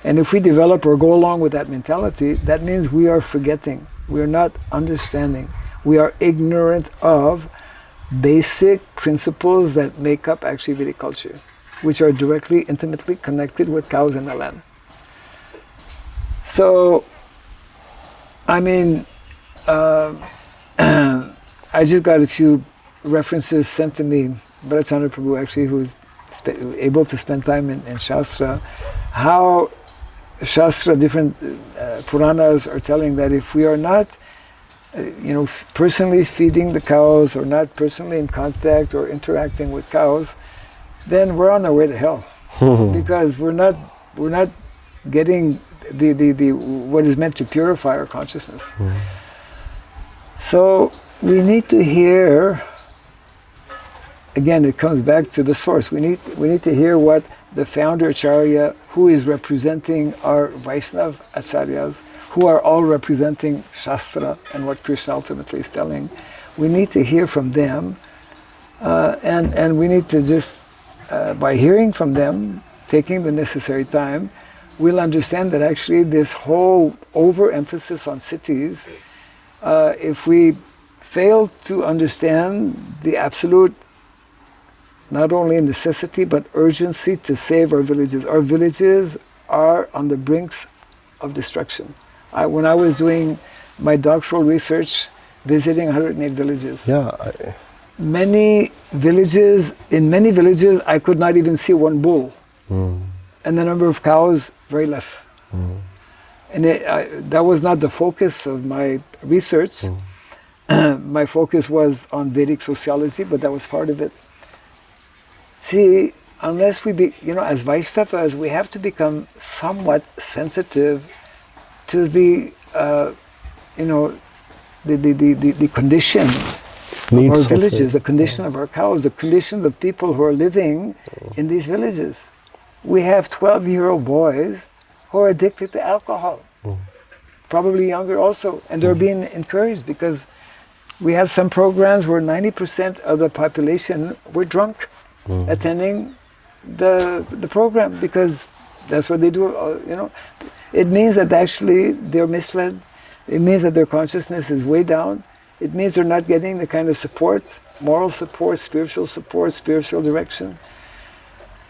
And if we develop or go along with that mentality, that means we are forgetting, we are not understanding, we are ignorant of basic principles that make up actually Vedic culture, which are directly, intimately connected with cows and the land. So, I just got a few references sent to me, Bharatchandra Prabhu actually, who's able to spend time in Shastra, how Shastra, different Puranas are telling that if we are not personally feeding the cows, or not personally in contact or interacting with cows, then we're on our way to hell. Because we're not getting the what is meant to purify our consciousness. So we need to hear, again, it comes back to the source. We need to hear what the founder Acharya, who is representing our Vaishnava Acharyas, who are all representing Shastra and what Krishna ultimately is telling. We need to hear from them, and we need to just, by hearing from them, taking the necessary time, we'll understand that actually this whole overemphasis on cities, if we fail to understand the absolute, not only necessity, but urgency to save our villages. Our villages are on the brinks of destruction. When I was doing my doctoral research, visiting 108 villages, in many villages, I could not even see one bull. And the number of cows, very less. And that was not the focus of my research. My focus was on Vedic sociology, but that was part of it. See, unless we as Vaishnavas, we have to become somewhat sensitive to the condition of our villages, the condition of our cows, the condition of people who are living in these villages. We have 12-year-old boys who are addicted to alcohol, probably younger also, and they're being encouraged because we had some programs where 90% of the population were drunk, attending the program, because that's what they do. It means that actually they're misled. It means that their consciousness is way down. It means they're not getting the kind of support, moral support, spiritual direction.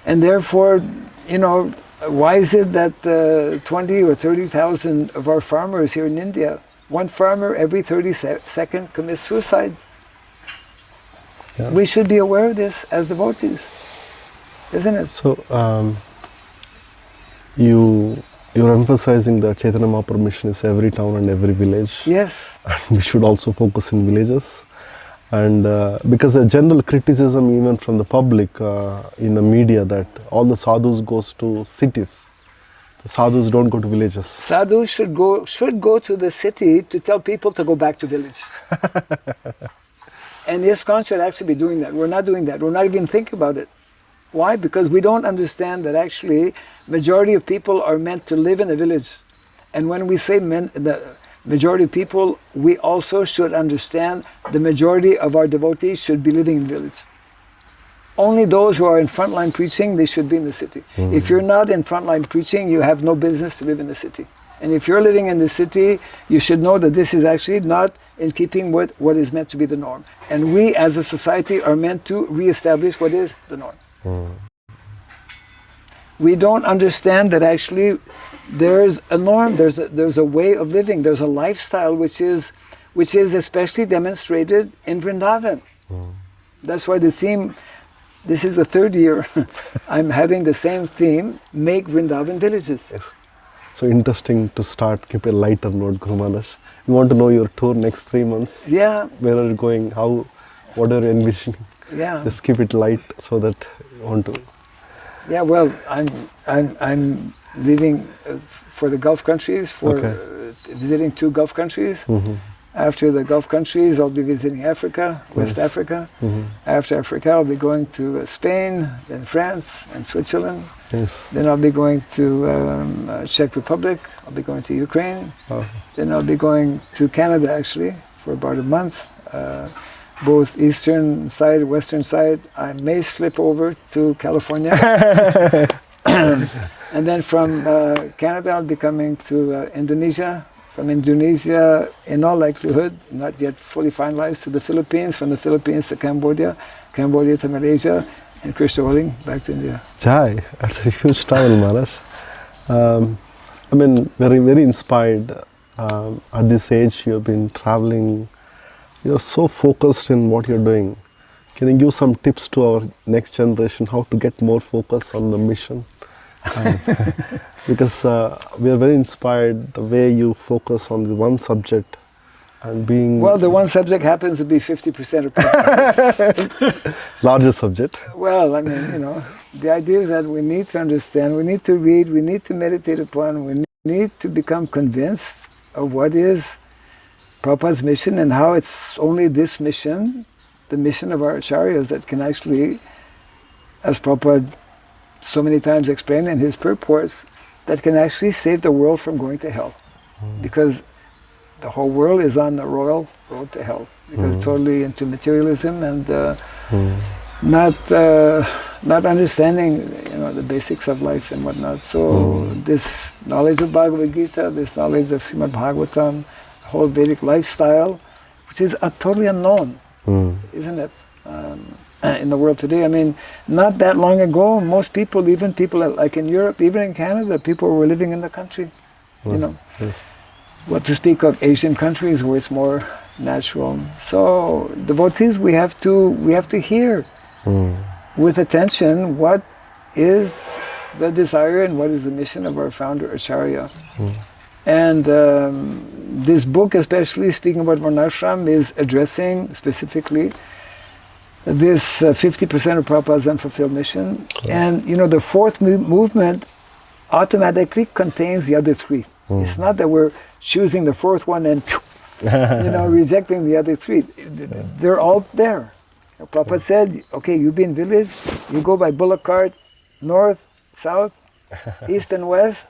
And therefore, why is it that 20 or 30,000 of our farmers here in India, one farmer every 32nd commits suicide? Yeah. We should be aware of this as devotees, isn't it? So, you're emphasizing that Chaitanya Mahaprabhu mission is every town and every village. Yes. And we should also focus in villages. And because a general criticism even from the public in the media that all the sadhus goes to cities. The sadhus don't go to villages. Sadhus should go to the city to tell people to go back to village. And ISKCON should actually be doing that. We're not doing that. We're not even thinking about it. Why? Because we don't understand that actually majority of people are meant to live in a village. And when we say the majority of people, we also should understand the majority of our devotees should be living in village. Only those who are in frontline preaching, they should be in the city. If you're not in frontline preaching, you have no business to live in the city. And if you're living in the city, you should know that this is actually not in keeping with what is meant to be the norm. And we as a society are meant to reestablish what is the norm. We don't understand that actually there's a norm, there's a way of living, there's a lifestyle which is especially demonstrated in Vrindavan. That's why the theme, this is the third year, I'm having the same theme, make Vrindavan villages. Yes. So interesting to start, keep a lighter note, Guru Maharaj. We want to know your tour next 3 months. Yeah. Where are you going? How? What are you envisioning? Yeah. Just keep it light so that you want to. Yeah. Well, I'm leaving for the Gulf countries for visiting 2 Gulf countries. After the Gulf countries, I'll be visiting Africa, West Africa. After Africa, I'll be going to Spain, then France, and Switzerland. Yes. Then I'll be going to Czech Republic. I'll be going to Ukraine. Then I'll be going to Canada, actually, for about a month. both eastern side, western side. I may slip over to California. And then from Canada, I'll be coming to Indonesia. From Indonesia, in all likelihood, not yet fully finalized, to the Philippines. From the Philippines to Cambodia, Cambodia to Malaysia, and Krishna willing, back to India. Jai, that's a huge travel, Maharaj. I mean, very, very inspired. At this age, you've been traveling. You're so focused in what you're doing. Can you give some tips to our next generation how to get more focus on the mission? Because we are very inspired the way you focus on the one subject and being... Well, the one subject happens to be 50% of people. Largest subject. Well, I mean, you know, the idea is that we need to understand, we need to read, we need to meditate upon, we need to become convinced of what is Prabhupada's mission and how it's only this mission, the mission of our acharyas, that can actually, as Prabhupada so many times explained in his purports, that can actually save the world from going to hell. Because the whole world is on the royal road to hell. Because it's totally into materialism and not understanding, you know, the basics of life and whatnot. So this knowledge of Bhagavad Gita, this knowledge of Srimad Bhagavatam, whole Vedic lifestyle, which is totally unknown, isn't it? In the world today. I mean, not that long ago, most people, even people like in Europe, even in Canada, people were living in the country, you know. Yes. What to speak of Asian countries where it's more natural. So devotees, we have to hear with attention what is the desire and what is the mission of our founder Acharya. And this book, especially speaking about Varnashram, is addressing specifically this 50% of Prabhupada's unfulfilled mission. And you know, the fourth movement automatically contains the other three. It's not that we're choosing the fourth one and you know, rejecting the other three. They're all there. Prabhupada said, okay, you be in village, you go by bullock cart, north, south, east and west,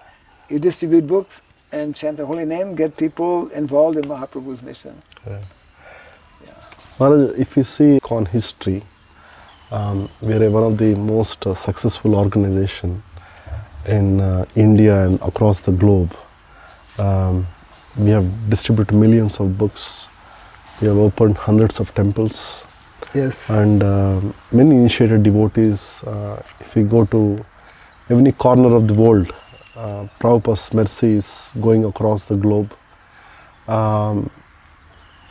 you distribute books and chant the holy name, get people involved in Mahaprabhu's mission. Maharaj, if you see on history, we are one of the most successful organization in India and across the globe. We have distributed millions of books. We have opened hundreds of temples. Yes. And many initiated devotees. If we go to every corner of the world, Prabhupada's mercy is going across the globe. I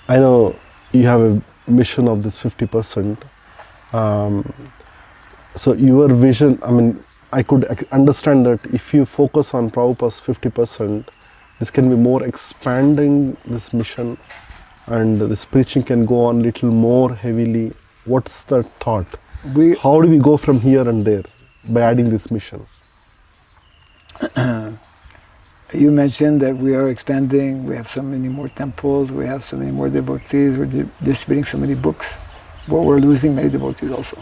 know you have a mission of this 50%. So your vision, I mean, I could understand that if you focus on Prabhupada's 50%, this can be more expanding this mission and this preaching can go on little more heavily. What's the thought? How do we go from here and there by adding this mission? You mentioned that we are expanding, we have so many more temples, we have so many more devotees, we're distributing so many books, but we're losing many devotees also.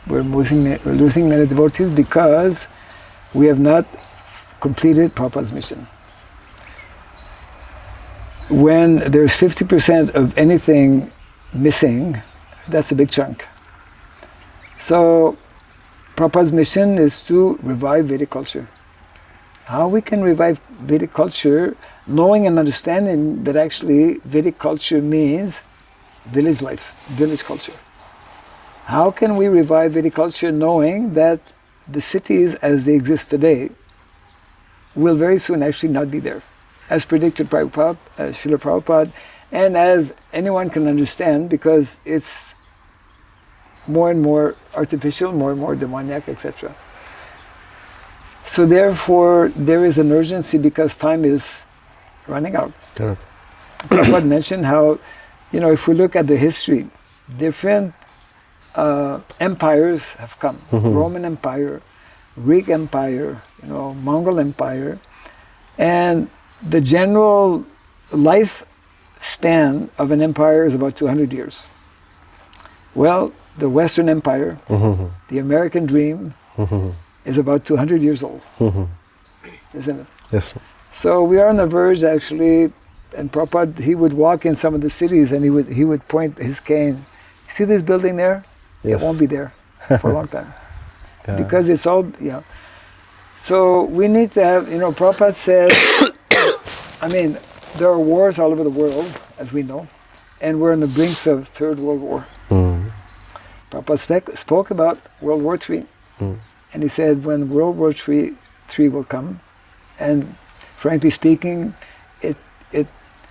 We're losing many devotees because we have not completed Prabhupada's mission. When there's 50% of anything missing, that's a big chunk. So Prabhupada's mission is to revive Vedic culture. How we can revive Vedic culture, knowing and understanding that actually Vedic culture means village life, village culture. How can we revive Vedic culture knowing that the cities as they exist today will very soon actually not be there, as predicted by Srila Prabhupada, and as anyone can understand, because it's more and more artificial, more and more demoniac, etc. So therefore, there is an urgency because time is running out. Correct. Prabhupada mentioned how, you know, if we look at the history, different empires have come. Roman Empire, Greek Empire, you know, Mongol Empire, and the general life span of an empire is about 200 years. Well, the Western Empire, the American dream, is about 200 years old, isn't it? Yes. So we are on the verge, actually, And Prabhupada, he would walk in some of the cities and he would point his cane. See this building there? Yes. It won't be there for a long time. Yeah. Because it's all, yeah. So we need to have, Prabhupada said, I mean, there are wars all over the world, as we know, and we're on the brinks of Third World War. Prabhupada spoke about World War III, and he said when World War III will come, and frankly speaking,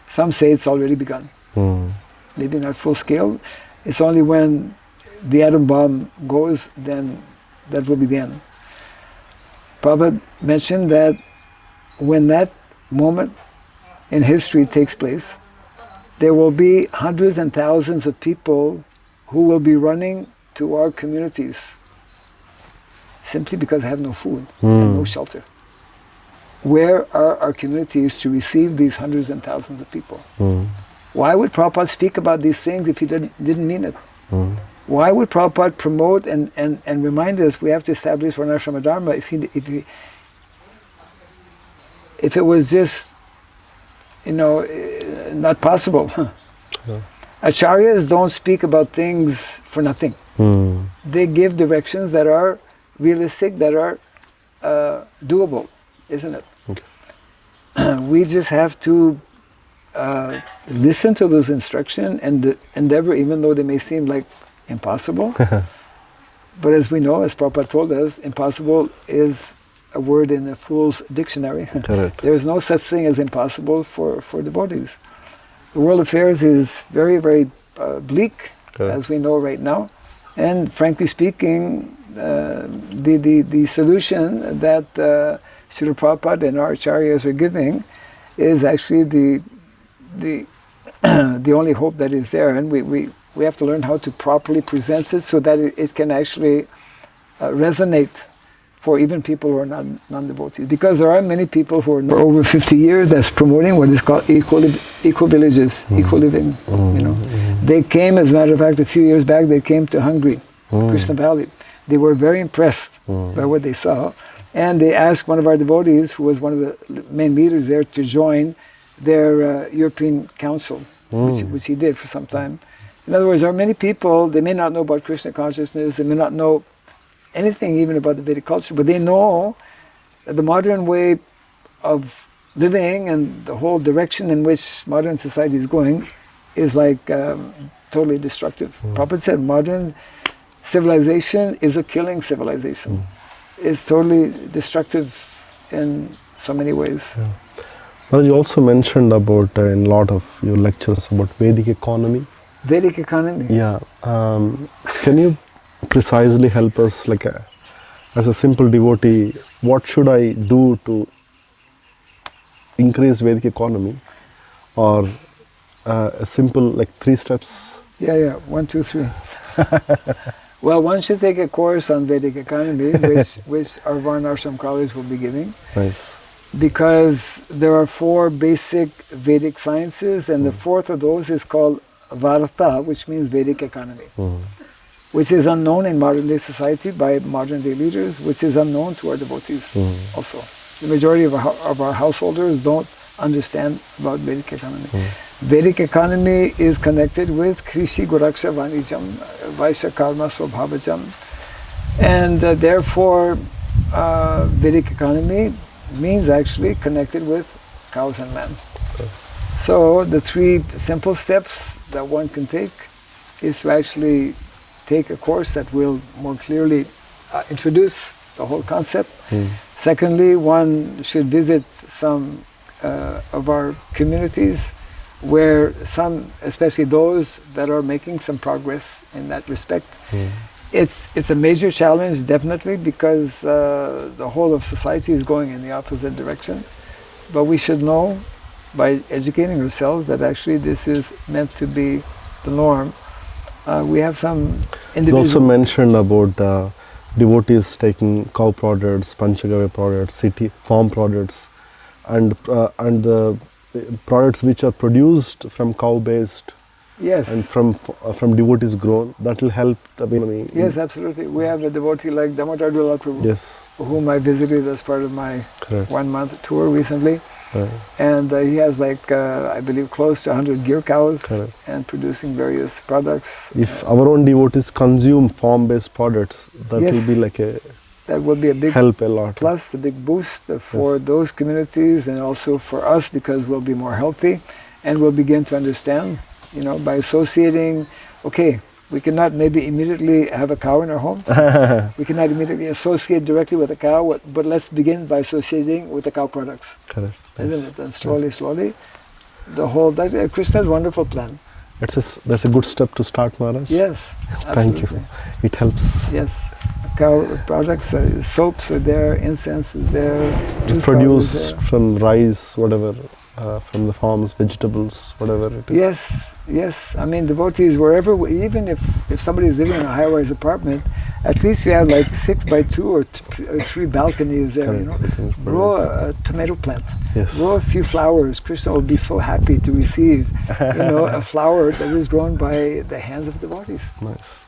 some say it's already begun. Maybe not full scale. It's only when the atom bomb goes, then that will be the end. Prabhupada mentioned that when that moment in history takes place, there will be hundreds and thousands of people who will be running to our communities simply because they have no food and no shelter. Where are our communities to receive these hundreds and thousands of people? Why would Prabhupada speak about these things if he didn't mean it? Why would Prabhupada promote and remind us we have to establish Varnashrama Dharma if it was just, not possible? Acharyas don't speak about things for nothing. They give directions that are realistic, that are doable, isn't it? Okay. We just have to listen to those instructions and endeavor, even though they may seem like impossible. But as we know, as Prabhupada told us, impossible is a word in a fool's dictionary. Correct. There is no such thing as impossible for devotees. The world affairs is very, very bleak, Correct. as we know right now. And frankly speaking, the solution that Srila Prabhupada and our acharyas are giving is actually the only hope that is there. And we have to learn how to properly present it so that it can actually resonate for even people who are non-devotees. Because there are many people who are over 50 years that's promoting what is called equal villages, equal living. They came, as a matter of fact, a few years back, they came to Hungary, Krishna Valley. They were very impressed by what they saw. And they asked one of our devotees, who was one of the main leaders there, to join their European Council, which he did for some time. In other words, there are many people, they may not know about Krishna consciousness, they may not know anything even about the Vedic culture, but they know that the modern way of living and the whole direction in which modern society is going is like totally destructive. Prabhupada said modern civilization is a killing civilization. It's totally destructive in so many ways. Yeah. Well, you also mentioned about in a lot of your lectures about Vedic economy. Vedic economy? Yeah. Can you precisely help us, like as a simple devotee, what should I do to increase Vedic economy? Or a simple, like 3 steps? Yeah, 1, 2, 3. Well, one should take a course on Vedic economy, which our Varnashram College will be giving. Nice. Because there are 4 basic Vedic sciences, and the 4th of those is called Varta, which means Vedic economy, which is unknown in modern day society by modern day leaders, which is unknown to our devotees also. The majority of our householders don't understand about Vedic economy. Vedic economy is connected with Krishi Guraksha Vanijam, Vaishya Karma Swabhavajam, and therefore Vedic economy means actually connected with cows and man. Okay. So the 3 simple steps that one can take is to actually take a course that will more clearly introduce the whole concept. Secondly, one should visit some of our communities where some, especially those that are making some progress in that respect. It's a major challenge, definitely, because the whole of society is going in the opposite direction. But we should know, by educating ourselves, that actually this is meant to be the norm. We have some individuals. You also mentioned about devotees taking cow products, Panchagavya products, farm products, and the products which are produced from cow-based. Yes. And from devotees grown, that will help the economy. Yes, absolutely. We have a devotee like Damodar Dulal Prabhu, Yes. whom I visited as part of my Correct. 1-month tour recently. And he has like, I believe, close to 100 gear cows Correct. and producing various products. If our own devotees consume farm-based products, that Yes. will be like a That would be a big help a lot. plus, a big boost for Yes. those communities and also for us, because we'll be more healthy and we'll begin to understand, by associating, okay, we cannot maybe immediately have a cow in our home. We cannot immediately associate directly with a cow, but let's begin by associating with the cow products. Correct. Isn't it? And slowly, the whole, Krishna's wonderful plan. That's a good step to start, Maharaj. Yes, Thank absolutely. you. It helps. Yes. Cow products, soaps are there, incense is there, juice powder is Produce there. from rice, whatever, from the farms, vegetables, whatever it is. Yes. I mean, devotees, wherever, even if somebody is living in a high-rise apartment, at least you have like 6x2 or 3 balconies there, Correct. Grow a tomato plant. Yes. Grow a few flowers. Krishna will be so happy to receive, a flower that is grown by the hands of devotees. Nice.